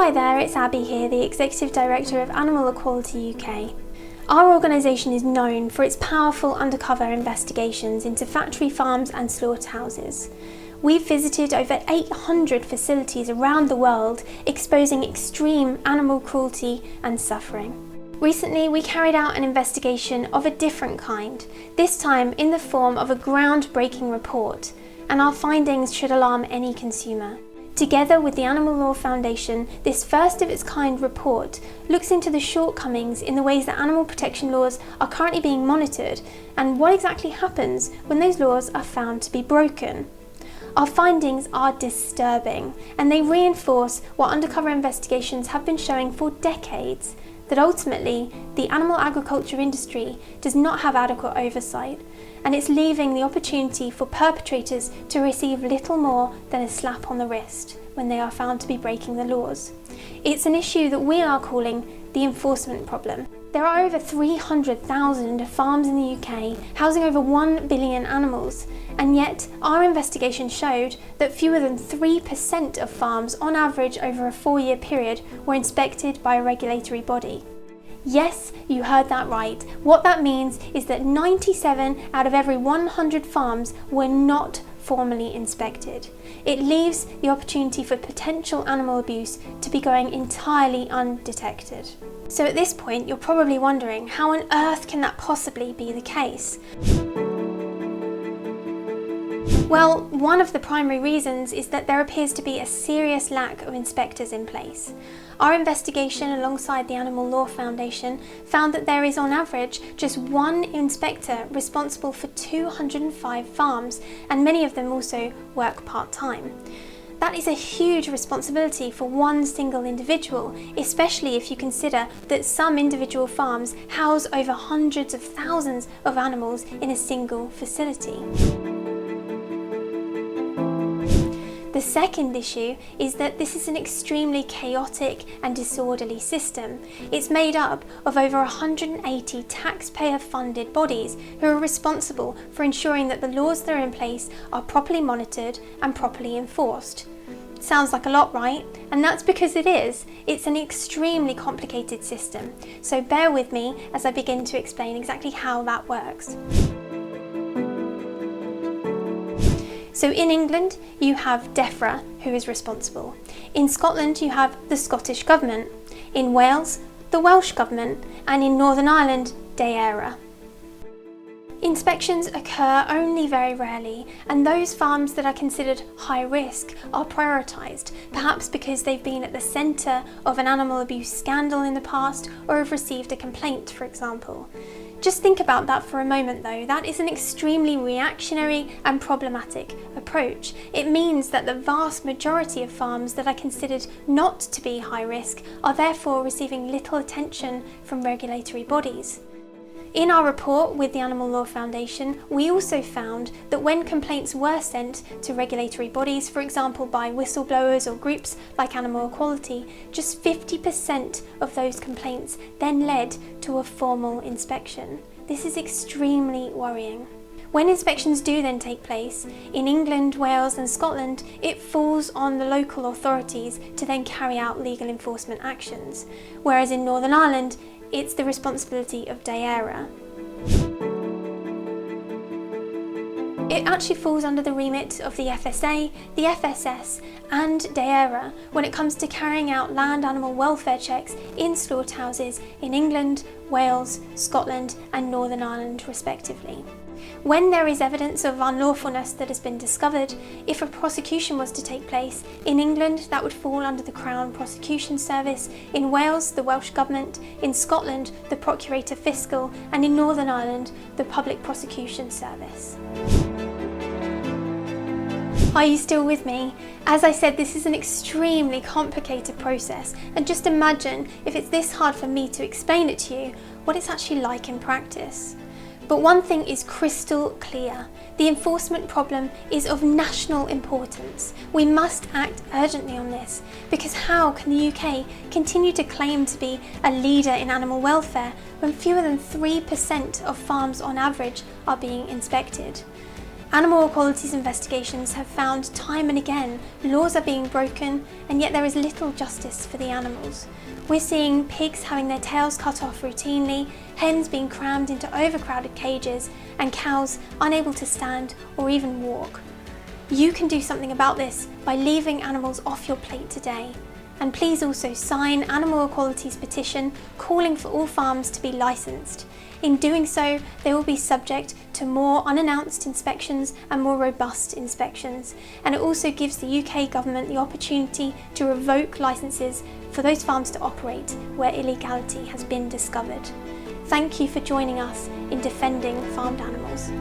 Hi there, it's Abby here, the Executive Director of Animal Equality UK. Our organisation is known for its powerful undercover investigations into factory farms and slaughterhouses. We've visited over 800 facilities around the world, exposing extreme animal cruelty and suffering. Recently, we carried out an investigation of a different kind, this time in the form of a groundbreaking report, and our findings should alarm any consumer. Together with the Animal Law Foundation, this first of its kind report looks into the shortcomings in the ways that animal protection laws are currently being monitored and what exactly happens when those laws are found to be broken. Our findings are disturbing, and they reinforce what undercover investigations have been showing for decades, that ultimately the animal agriculture industry does not have adequate oversight, and it's leaving the opportunity for perpetrators to receive little more than a slap on the wrist when they are found to be breaking the laws. It's an issue that we are calling the enforcement problem. There are over 300,000 farms in the UK housing over 1 billion animals, and yet our investigation showed that fewer than 3% of farms on average over a 4-year period were inspected by a regulatory body. Yes, you heard that right. What that means is that 97 out of every 100 farms were not formally inspected. It leaves the opportunity for potential animal abuse to be going entirely undetected. So at this point, you're probably wondering, how on earth can that possibly be the case? Well, one of the primary reasons is that there appears to be a serious lack of inspectors in place. Our investigation alongside the Animal Law Foundation found that there is on average just one inspector responsible for 205 farms, and many of them also work part-time. That is a huge responsibility for one single individual, especially if you consider that some individual farms house over hundreds of thousands of animals in a single facility. The second issue is that this is an extremely chaotic and disorderly system. It's made up of over 180 taxpayer-funded bodies who are responsible for ensuring that the laws that are in place are properly monitored and properly enforced. Sounds like a lot, right? And that's because it is. It's an extremely complicated system. So bear with me as I begin to explain exactly how that works. So in England, you have DEFRA, who is responsible. In Scotland, you have the Scottish Government. In Wales, the Welsh Government. And in Northern Ireland, DAERA. Inspections occur only very rarely, and those farms that are considered high risk are prioritised, perhaps because they've been at the centre of an animal abuse scandal in the past or have received a complaint, for example. Just think about that for a moment though. That is an extremely reactionary and problematic approach. It means that the vast majority of farms that are considered not to be high risk are therefore receiving little attention from regulatory bodies. In our report with the Animal Law Foundation, we also found that when complaints were sent to regulatory bodies, for example by whistleblowers or groups like Animal Equality, just 50% of those complaints then led to a formal inspection. This is extremely worrying. When inspections do then take place, in England, Wales and Scotland, it falls on the local authorities to then carry out legal enforcement actions, whereas in Northern Ireland, it's the responsibility of DAERA. It actually falls under the remit of the FSA, the FSS and DAERA when it comes to carrying out land animal welfare checks in slaughterhouses in England, Wales, Scotland and Northern Ireland respectively. When there is evidence of unlawfulness that has been discovered, if a prosecution was to take place, in England that would fall under the Crown Prosecution Service, in Wales the Welsh Government, in Scotland the Procurator Fiscal and in Northern Ireland the Public Prosecution Service. Are you still with me? As I said, this is an extremely complicated process, and just imagine if it's this hard for me to explain it to you, what it's actually like in practice. But one thing is crystal clear. The enforcement problem is of national importance. We must act urgently on this, because how can the UK continue to claim to be a leader in animal welfare when fewer than 3% of farms on average are being inspected? Animal equalities investigations have found time and again laws are being broken, and yet there is little justice for the animals. We're seeing pigs having their tails cut off routinely, hens being crammed into overcrowded cages, and cows unable to stand or even walk. You can do something about this by leaving animals off your plate today. And please also sign Animal Equality's petition calling for all farms to be licensed. In doing so, they will be subject to more unannounced inspections and more robust inspections. And it also gives the UK government the opportunity to revoke licences for those farms to operate where illegality has been discovered. Thank you for joining us in defending farmed animals.